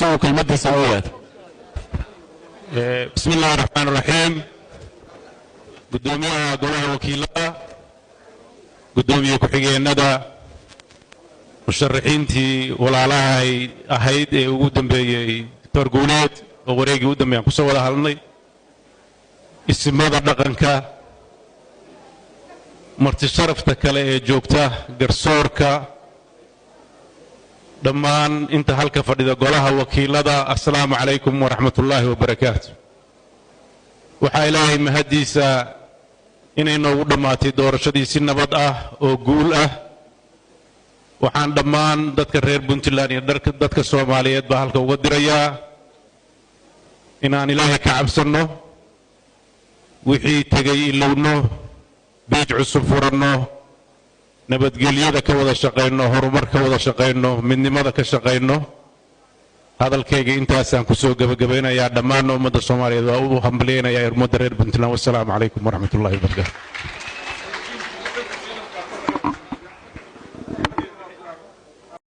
سوق المادة سويات. بسم الله الرحمن الرحيم. قدوميها قولها وكيلها قدومي كحيجيندا مشرحينتي ولا لها أهيد وقدم بترجونات ووريجي قدم يعني كسوة هالني اسم هذا دقنك مرت شرفتك على جوكته قرصورك دمان انت هلك فريدة قولها وكيلها. السلام عليكم ورحمة الله وبركاته. waxaa ilaahay mahadiisa inay noogu dhammaatay doorashadiisi nabad ah oo guul ah. waxaan dhammaan dadka reer Puntland iyo dadka Soomaaliyeed baa halka uga dirayaa inaan ilaahay ka cabsano, wixii tagay ilowno, beej cusub furanno, nabadgelyada ka wada shaqeyno, horumarka wada shaqeyno, midnimada ka shaqeyno. hadalkayga intaasaan ku soo gabagabeynayaa dhammaan ummadda Soomaaliyeed waa u hambalyeynaya ummadda reer Puntland. Wassalaamu calaykum waraxmatullaahi wabarakaatuh.